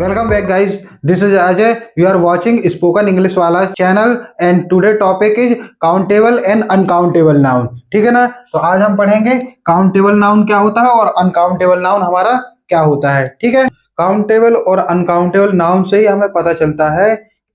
Welcome back guys. This is Ajay. You are watching Spoken English वाला channel and today topic is countable and uncountable noun. ठीक है ना। तो आज हम पढ़ेंगे countable noun क्या होता है और uncountable noun हमारा क्या होता है। ठीक है। countable और uncountable noun से ही हमें पता चलता है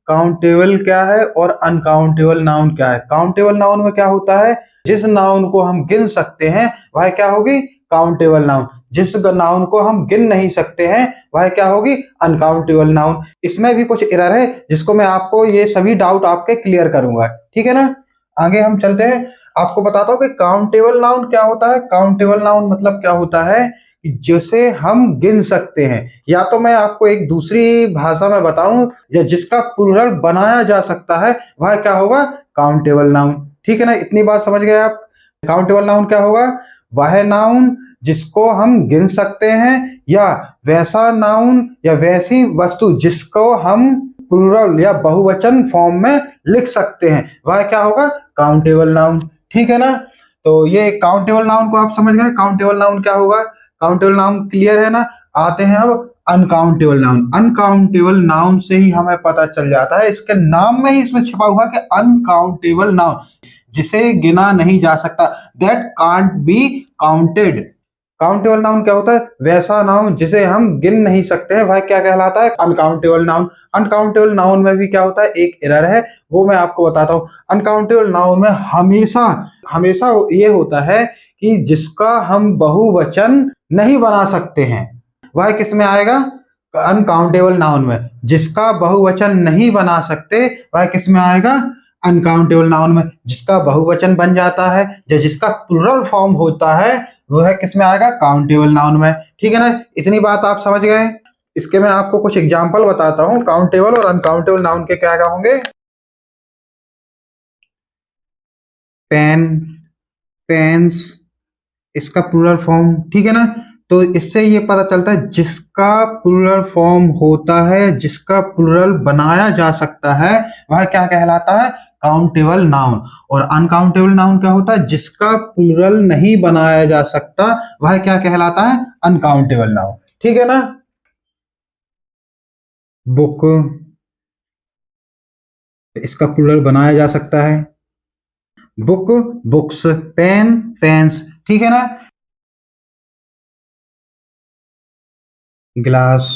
countable क्या है और uncountable noun क्या है। countable noun में क्या होता है, जिस नाउन को हम गिन सकते हैं वह क्या होगी, काउंटेबल नाउन। जिस नाउन को हम गिन नहीं सकते हैं वह क्या होगी, अनकाउंटेबल नाउन। इसमें भी कुछ एरर है जिसको मैं आपको ये सभी डाउट आपके क्लियर करूंगा। ठीक है ना। आगे हम चलते हैं, आपको बताता हूँ कि काउंटेबल नाउन क्या होता है। काउंटेबल नाउन मतलब क्या होता है, जिसे हम गिन सकते हैं, या तो मैं आपको एक दूसरी भाषा में बताऊं, या जिसका प्लूरल बनाया जा सकता है वह क्या होगा, काउंटेबल नाउन। ठीक है ना, इतनी बात समझ गए आप। काउंटेबल नाउन क्या होगा, वह नाउन जिसको हम गिन सकते हैं, या वैसा नाउन या वैसी वस्तु जिसको हम प्लूरल या बहुवचन फॉर्म में लिख सकते हैं, वह क्या होगा, काउंटेबल नाउन। ठीक है ना। तो ये काउंटेबल नाउन को आप समझ गए, काउंटेबल नाउन क्या होगा। काउंटेबल नाउन क्लियर है ना। आते हैं अब अनकाउंटेबल नाउन। अनकाउंटेबल नाउन से ही हमें पता चल जाता है, इसके नाम में ही इसमें छिपा हुआ कि अनकाउंटेबल नाउन, जिसे गिना नहीं जा सकता, that can't be counted. Countable noun क्या होता है, वैसा नाउन जिसे हम गिन नहीं सकते हैं वह क्या कहलाता है, अनकाउंटेबल नाउन। अनकाउंटेबल नाउन में भी क्या होता है, एक एरर है, वो मैं आपको बताता हूँ। अनकाउंटेबल नाउन में हमेशा हमेशा ये होता है कि जिसका हम बहुवचन नहीं बना सकते हैं, वह किस में आएगा, अनकाउंटेबल नाउन में। जिसका बहुवचन नहीं बना सकते वह किस में आएगा, अनकाउंटेबल नाउन में। जिसका बहुवचन बन जाता है या जिसका प्लूरल फॉर्म होता है वह किस में आएगा, काउंटेबल नाउन में। ठीक है ना, इतनी बात आप समझ गए। इसके मैं आपको कुछ एग्जांपल बताता हूँ, काउंटेबल और अनकाउंटेबल नाउन के क्या क्या होंगे। पेन, पेन्स, इसका प्लूरल फॉर्म। ठीक है ना। तो इससे ये पता चलता है जिसका प्लूरल फॉर्म होता है, जिसका प्लूरल बनाया जा सकता है, वह क्या कहलाता है, काउंटेबल नाउन। और अनकाउंटेबल नाउन क्या होता है, जिसका प्लूरल नहीं बनाया जा सकता वह क्या कहलाता है, अनकाउंटेबल नाउन। ठीक है ना। बुक, इसका प्लूरल बनाया जा सकता है, बुक बुक्स, पेन पेन्स। ठीक है ना। Glass,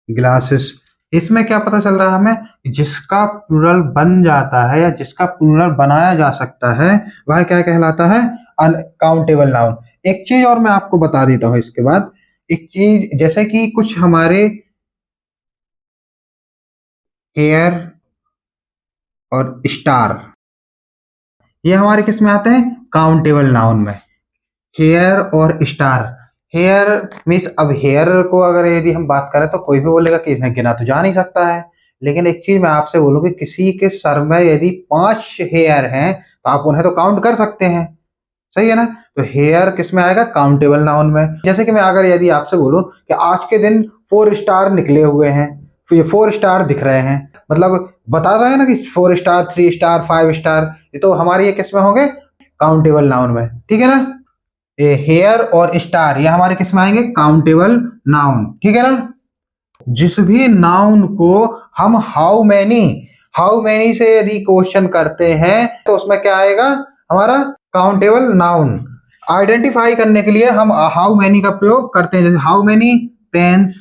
glasses. इसमें क्या पता चल रहा है हमें, जिसका प्लूरल बन जाता है या जिसका प्लूरल बनाया जा सकता है वह क्या कहलाता है, अनकाउंटेबल नाउन। एक चीज और मैं आपको बता देता हूं इसके बाद। एक चीज जैसे कि कुछ हमारे हेयर और स्टार, ये हमारे किस में आते हैं, काउंटेबल नाउन में। हेयर और स्टार। हेयर मीन्स, अब हेयर को अगर यदि हम बात करें तो कोई भी बोलेगा कि इसने गिना तो जा नहीं सकता है। लेकिन एक चीज मैं आपसे बोलूँ कि किसी के सर में यदि 5 हेयर हैं तो आप उन्हें तो काउंट कर सकते हैं। सही है ना। तो हेयर किस में आएगा, काउंटेबल नाउन में। जैसे कि मैं अगर यदि आपसे बोलूं कि आज के दिन 4 स्टार निकले हुए हैं, तो ये 4 स्टार दिख रहे हैं, मतलब बता रहे हैं ना कि 4 स्टार, 3 स्टार, 5 स्टार, ये तो हमारे ये किस में होंगे, काउंटेबल नाउन में। ठीक है ना। ये हेयर और स्टार ये हमारे किस में आएंगे, काउंटेबल नाउन। ठीक है ना। जिस भी नाउन को हम हाउ मैनी से यदि क्वेश्चन करते हैं तो उसमें क्या आएगा, हमारा काउंटेबल नाउन। आइडेंटिफाई करने के लिए हम हाउ मैनी का प्रयोग करते हैं, जैसे how many pens,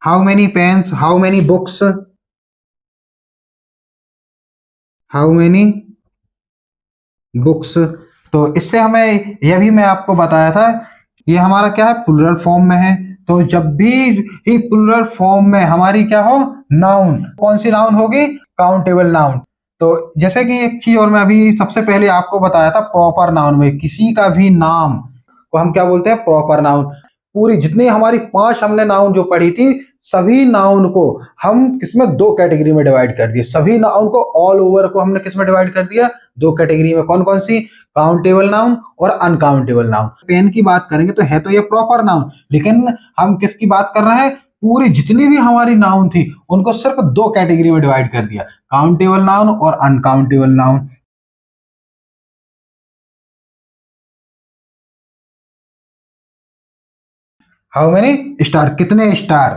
how many pens, how many books, how many books. तो इससे हमें यह भी मैं आपको बताया था, ये हमारा क्या है, प्लूरल फॉर्म में है। तो जब भी ही प्लूरल फॉर्म में हमारी क्या हो, नाउन, कौन सी नाउन होगी, काउंटेबल नाउन। तो जैसे कि एक चीज और मैं अभी सबसे पहले आपको बताया था, प्रॉपर नाउन में किसी का भी नाम को हम क्या बोलते हैं, प्रॉपर नाउन। पूरी जितनी हमारी 5 हमने नाउन जो पढ़ी थी, सभी नाउन को हम किसमें, 2 कैटेगरी में डिवाइड कर दिए। सभी नाउन को, ऑल ओवर को हमने किसमें डिवाइड कर दिया, 2 कैटेगरी में। कौन कौन सी, काउंटेबल नाउन और अनकाउंटेबल नाउन। पेन की बात करेंगे तो है तो ये प्रॉपर नाउन, लेकिन हम किसकी बात कर रहे हैं, पूरी जितनी भी हमारी नाउन थी उनको सिर्फ 2 कैटेगरी में डिवाइड कर दिया, काउंटेबल नाउन और uncountable noun. How many star, कितने स्टार।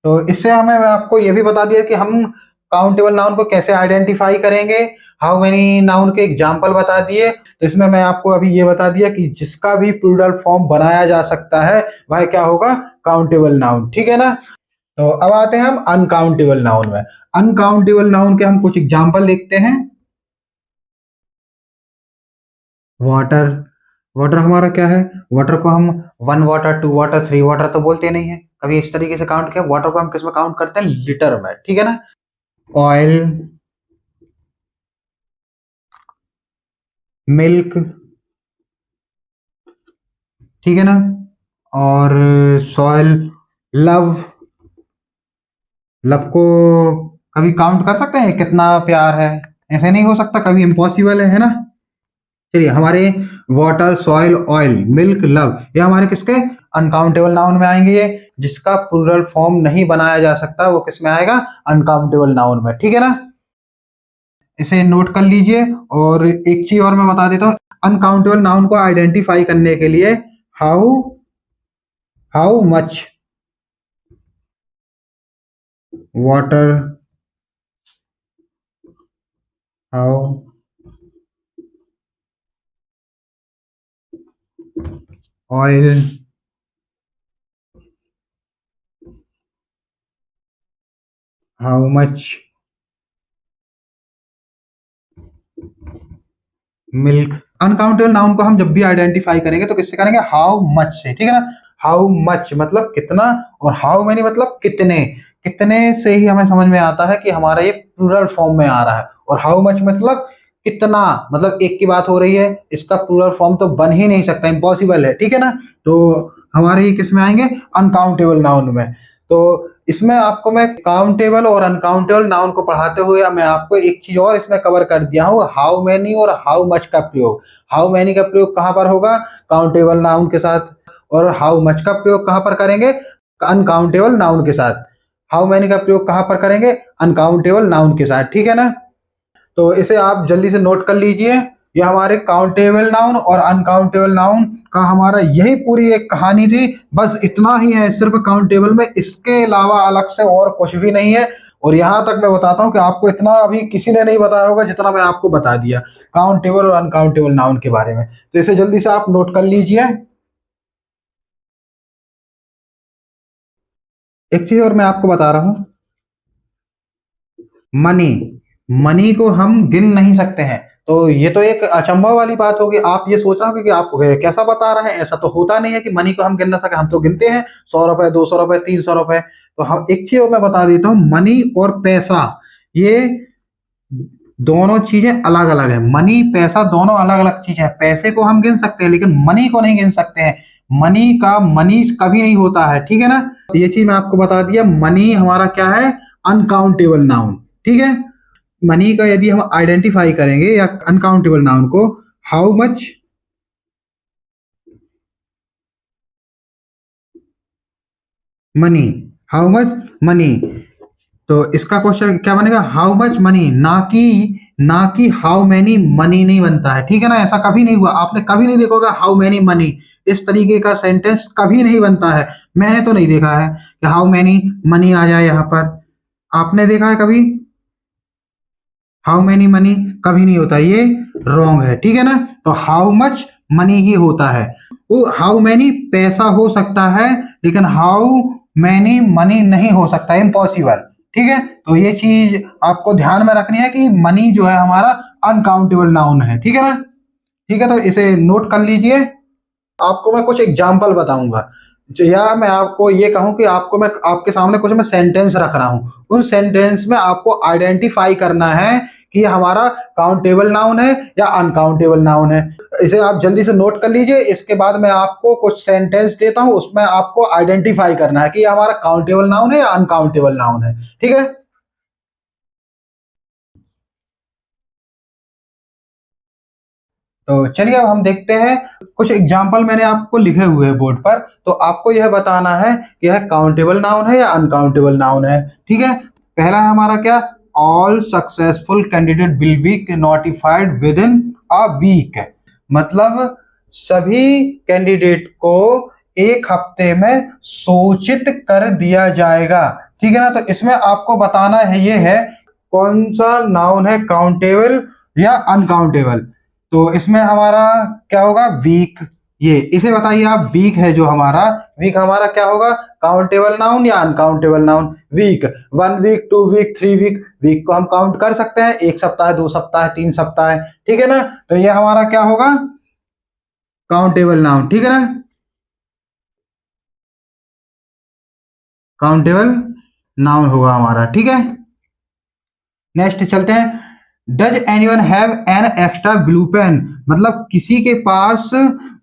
तो इससे हमें मैं आपको ये भी बता दिया कि हम काउंटेबल नाउन को कैसे आइडेंटिफाई करेंगे। हाउ मेनी नाउन के एग्जाम्पल बता दिए। तो इसमें मैं आपको अभी ये बता दिया कि जिसका भी प्लूरल फॉर्म बनाया जा सकता है वह क्या होगा, काउंटेबल नाउन, ठीक है ना। तो अब आते हैं हम अनकाउंटेबल नाउन में। अनकाउंटेबल नाउन के हम कुछ एग्जाम्पल देखते हैं। वाटर, वाटर हमारा क्या है, वाटर को हम 1 वाटर 2 वाटर 3 वाटर तो बोलते नहीं है, कभी इस तरीके से काउंट किया। वाटर को हम किस में काउंट करते हैं, लीटर में, ठीक है ना। ऑयल, मिल्क, ठीक है ना। और सॉइल, लव, लव को कभी काउंट कर सकते हैं कितना प्यार है, ऐसे नहीं हो सकता, कभी इम्पॉसिबल है ना। चलिए हमारे water, soil, oil, milk, love ये हमारे किसके अनकाउंटेबल नाउन में आएंगे। ये जिसका प्लूरल फॉर्म नहीं बनाया जा सकता वो किस में आएगा, अनकाउंटेबल नाउन में, ठीक है ना। इसे नोट कर लीजिए। और एक चीज और मैं बता देता हूँ, अनकाउंटेबल नाउन को आइडेंटिफाई करने के लिए how, how much, water, how oil, how much milk. Uncountable noun को हम जब भी आइडेंटिफाई करेंगे तो किससे करेंगे, हाउ मच से, ठीक है ना। हाउ मच मतलब कितना, और हाउ मेनी मतलब कितने। कितने से ही हमें समझ में आता है कि हमारा ये प्लूरल फॉर्म में आ रहा है। और हाउ मच मतलब कितना, मतलब एक की बात हो रही है, इसका प्लूरल फॉर्म तो बन ही नहीं सकता, इम्पॉसिबल है, ठीक है ना। तो हमारे ये किस में आएंगे, अनकाउंटेबल नाउन में। तो इसमें आपको मैं काउंटेबल और अनकाउंटेबल नाउन को पढ़ाते हुए मैं आपको एक चीज और इसमें कवर कर दिया हूँ, हाउ मैनी और हाउ मच का प्रयोग। हाउ मैनी का प्रयोग कहाँ पर होगा, काउंटेबल नाउन के साथ। और हाउ मच का प्रयोग कहाँ पर करेंगे, अनकाउंटेबल नाउन के साथ। हाउ मैनी का प्रयोग कहाँ पर करेंगे, अनकाउंटेबल नाउन के साथ, ठीक है ना। तो इसे आप जल्दी से नोट कर लीजिए। ये हमारे काउंटेबल नाउन और अनकाउंटेबल नाउन का हमारा यही पूरी एक कहानी थी। बस इतना ही है सिर्फ काउंटेबल में, इसके अलावा अलग से और कुछ भी नहीं है। और यहां तक मैं बताता हूं कि आपको इतना अभी किसी ने नहीं बताया होगा जितना मैं आपको बता दिया काउंटेबल और अनकाउंटेबल नाउन के बारे में। तो इसे जल्दी से आप नोट कर लीजिए। एक चीज और मैं आपको बता रहा हूं, मनी, मनी को हम गिन नहीं सकते हैं। तो ये तो एक अचंभव वाली बात होगी, आप ये सोच रहे हो कि आप कैसा बता रहे हैं, ऐसा तो होता नहीं है कि मनी को हम गिन ना सके, हम तो गिनते हैं 100 रुपए 200 रुपए 300 रुपए। तो हम एक चीज और मैं बता देता हूँ, मनी और पैसा ये दोनों चीजें अलग अलग है। मनी पैसा दोनों अलग अलग चीज है। पैसे को हम गिन सकते हैं लेकिन मनी को नहीं गिन सकते हैं। मनी का मनी कभी नहीं होता है, ठीक है ना। ये चीज मैं आपको बता दिया, मनी हमारा क्या है, अनकाउंटेबल नाउन, ठीक है। मनी का यदि हम आइडेंटिफाई करेंगे या अनकाउंटेबल नाउन को, how much money, how much money, तो इसका क्वेश्चन क्या बनेगा, हाउ मच मनी, ना कि हाउ मैनी मनी नहीं बनता है, ठीक है ना। ऐसा कभी नहीं हुआ, आपने कभी नहीं देखा होगा हाउ मैनी मनी, इस तरीके का सेंटेंस कभी नहीं बनता है। मैंने तो नहीं देखा है कि हाउ मैनी मनी आ जाए यहाँ पर, आपने देखा है कभी, हाउ मैनी मनी कभी नहीं होता, ये रॉन्ग है, ठीक है ना। तो हाउ मच मनी ही होता है। वो हाउ मैनी पैसा हो सकता है लेकिन हाउ मैनी मनी नहीं हो सकता, इम्पॉसिबल, ठीक है। तो ये चीज आपको ध्यान में रखनी है कि मनी जो है हमारा अनकाउंटेबल नाउन है, ठीक है ना। ठीक है, तो इसे नोट कर लीजिए। आपको मैं कुछ एग्जाम्पल बताऊंगा, या मैं आपको ये कहूं कि आपको मैं आपके सामने कुछ मैं सेंटेंस रख रहा हूं, उन सेंटेंस में आपको आइडेंटिफाई करना है कि ये हमारा काउंटेबल नाउन है या अनकाउंटेबल नाउन है। इसे आप जल्दी से नोट कर लीजिए। इसके बाद मैं आपको कुछ सेंटेंस देता हूं, उसमें आपको आइडेंटिफाई करना है कि ये हमारा काउंटेबल नाउन है या अनकाउंटेबल नाउन है, ठीक है। तो चलिए अब हम देखते हैं, कुछ एग्जाम्पल मैंने आपको लिखे हुए हैं बोर्ड पर। तो आपको यह बताना है कि यह काउंटेबल नाउन है या अनकाउंटेबल नाउन है, ठीक है। पहला है हमारा क्या, all successful candidate will be notified within a week, मतलब सभी कैंडिडेट को एक हफ्ते में सूचित कर दिया जाएगा। ठीक है ना, तो इसमें आपको बताना है ये है कौन सा नाउन है, काउंटेबल या अनकाउंटेबल। तो इसमें हमारा क्या होगा, वीक। ये इसे बताइए आप, वीक है जो हमारा, वीक हमारा क्या होगा, काउंटेबल नाउन या uncountable noun. Week, 1 week, 2 week, 3 week. Week को हम काउंट कर सकते हैं, 1 सप्ताह, 2 सप्ताह, 3 सप्ताह। ठीक है ना, तो ये हमारा क्या होगा, काउंटेबल नाउन। ठीक है ना, काउंटेबल नाउन होगा हमारा। ठीक है, नेक्स्ट चलते हैं। Does anyone have an extra blue pen, मतलब किसी के पास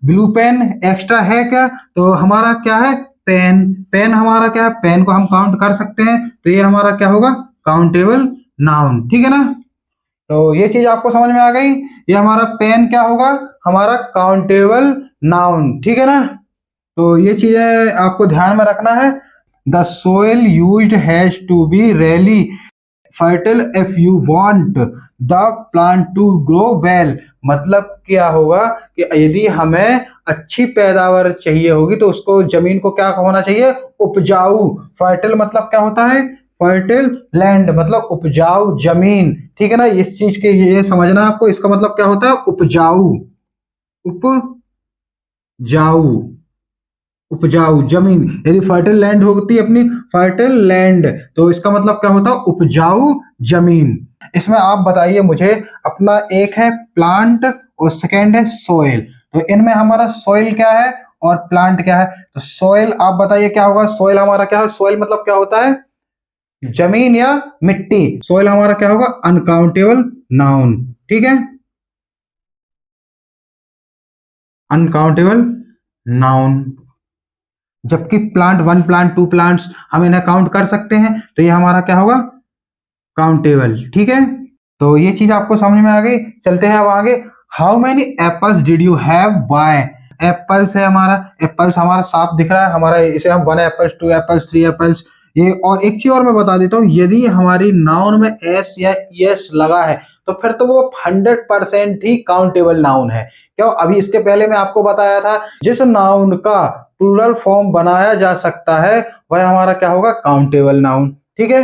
ब्लू पेन एक्स्ट्रा है क्या, तो हमारा क्या है, पेन। पेन हमारा क्या है, पेन को हम काउंट कर सकते हैं, तो ये हमारा क्या होगा, काउंटेबल नाउन। ठीक है ना, तो ये चीज आपको समझ में आ गई, ये हमारा पेन क्या होगा, हमारा काउंटेबल नाउन। ठीक है ना, तो ये चीजें आपको ध्यान में रखना है। The soil used has to be really fertile if you want the plant to grow well, मतलब क्या होगा कि यदि हमें अच्छी पैदावार चाहिए होगी तो उसको, जमीन को क्या होना चाहिए, उपजाऊ। फर्टाइल मतलब क्या होता है, फर्टाइल लैंड मतलब उपजाऊ जमीन। ठीक है ना, इस चीज के ये समझना है आपको, इसका मतलब क्या होता है, उपजाऊ, उपजाऊ, उपजाऊ जमीन। यदि फर्टाइल लैंड होती है अपनी, फर्टाइल लैंड, तो इसका मतलब क्या होता है, उपजाऊ जमीन। इसमें आप बताइए मुझे, अपना एक है प्लांट और सेकेंड है सोइल, तो इनमें हमारा सोइल क्या है और प्लांट क्या है, तो सोइल आप बताइए क्या होगा, सोइल हमारा क्या है, सोइल मतलब क्या होता है, जमीन या मिट्टी। सोइल हमारा क्या होगा, अनकाउंटेबल नाउन। ठीक है, अनकाउंटेबल नाउन। जबकि प्लांट, 1 प्लांट, 2 प्लांट्स, हम इन्हें काउंट कर सकते हैं, तो ये हमारा क्या होगा, काउंटेबल। ठीक है, तो ये चीज आपको समझ में आ गई। चलते हैं अब आगे। How many apples did you have buy, apples है हमारा, एप्पल्स हमारा साफ दिख रहा है हमारा, इसे हम 1 एप्पल्स, 2 एप्पल्स, 3 एप्पल्स। ये, और एक चीज और मैं बता देता हूँ, यदि हमारी नाउन में एस या एस लगा है तो फिर तो वो 100% ही काउंटेबल नाउन है। क्यों, अभी इसके पहले मैं आपको बताया था, जिस नाउन का प्लूरल फॉर्म बनाया जा सकता है वह हमारा क्या होगा, काउंटेबल नाउन। ठीक है,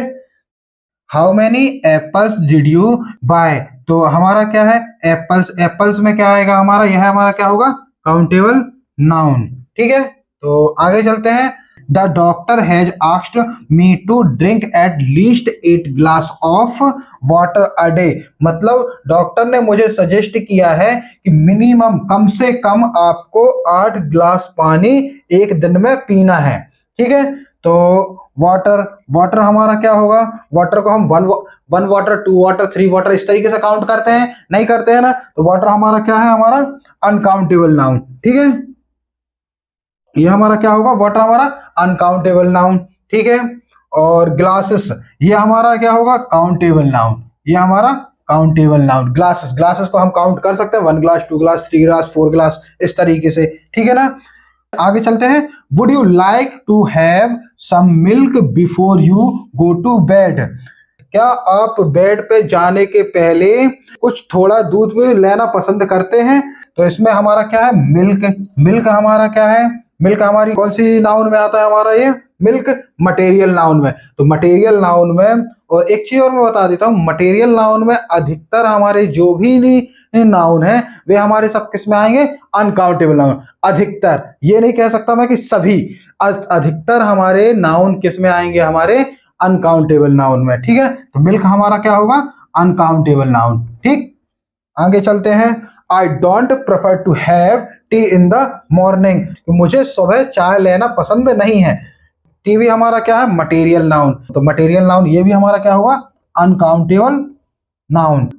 how many apples did you buy, तो हमारा क्या है, एप्पल्स, एप्पल्स में क्या आएगा हमारा, यह हमारा क्या होगा, काउंटेबल नाउन। ठीक है, तो आगे चलते हैं। The doctor has asked me to drink at least 8 glass of water a day, मतलब डॉक्टर ने मुझे सजेस्ट किया है कि मिनिमम, कम से कम आपको 8 ग्लास पानी एक दिन में पीना है। ठीक है, तो वाटर, वाटर हमारा क्या होगा, वाटर को हम वन वाटर, 2 वाटर, 3 वाटर इस तरीके से काउंट करते हैं, नहीं करते हैं ना, तो वाटर हमारा क्या है, हमारा अनकाउंटेबल नाउन। ठीक है, ये हमारा क्या होगा, वाटर हमारा अनकाउंटेबल नाउन। ठीक है, और ग्लासेस, ये हमारा क्या होगा, काउंटेबल नाउन। ये हमारा काउंटेबल नाउन। ग्लासेस, ग्लासेस को हम काउंट कर सकते हैं, 1 ग्लास, 2 ग्लास, 3 ग्लास, 4 ग्लास, इस तरीके से। ठीक है ना, आगे चलते हैं। Would you like to have some milk before you go to bed, क्या आप बेड पे जाने के पहले कुछ थोड़ा दूध भी लेना पसंद करते हैं, तो इसमें हमारा क्या है, मिल्क। मिल्क हमारा क्या है, मिल्क हमारी कौन सी नाउन में आता है हमारा, ये मिल्क मटेरियल नाउन में। तो मटेरियल नाउन में, और एक चीज और मैं बता देता हूँ, मटेरियल नाउन में अधिकतर हमारे जो भी नाउन है वे हमारे सब किस में आएंगे, अनकाउंटेबल नाउन। अधिकतर, ये नहीं कह सकता मैं कि सभी, अधिकतर हमारे नाउन किस में आएंगे, हमारे अनकाउंटेबल नाउन में। ठीक है, तो मिल्क हमारा क्या होगा, अनकाउंटेबल नाउन। ठीक, आगे चलते हैं। I don't prefer to have tea in the morning, मुझे सुबह चाय लेना पसंद नहीं है। टी भी हमारा क्या है, मटेरियल नाउन, तो मटेरियल नाउन ये भी हमारा क्या होगा, अनकाउंटेबल नाउन।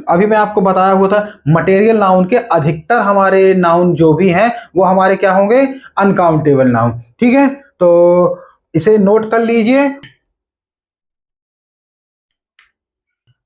अभी मैं आपको बताया हुआ था, मटेरियल नाउन के अधिकतर हमारे नाउन जो भी हैं वो हमारे क्या होंगे, अनकाउंटेबल नाउन। ठीक है, तो इसे नोट कर लीजिए।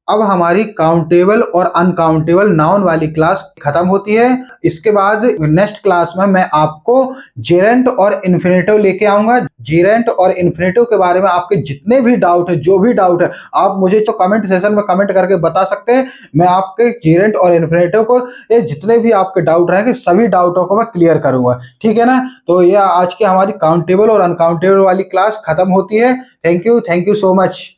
अब हमारी काउंटेबल और अनकाउंटेबल नाउन वाली क्लास खत्म होती है। इसके बाद नेक्स्ट क्लास में मैं आपको जेरेंट और इन्फिनेटिव लेके आऊंगा। जेरेंट और इन्फिनेटिव के बारे में आपके जितने भी डाउट है, जो भी डाउट है, आप मुझे तो कमेंट सेशन में कमेंट करके बता सकते हैं। मैं आपके जेरेंट और इन्फिनेटिव को ये जितने भी आपके डाउट रहेंगे सभी डाउटों को मैं क्लियर करूंगा। ठीक है ना। तो ये आज की हमारी काउंटेबल और अनकाउंटेबल वाली क्लास खत्म होती है। Thank you so much.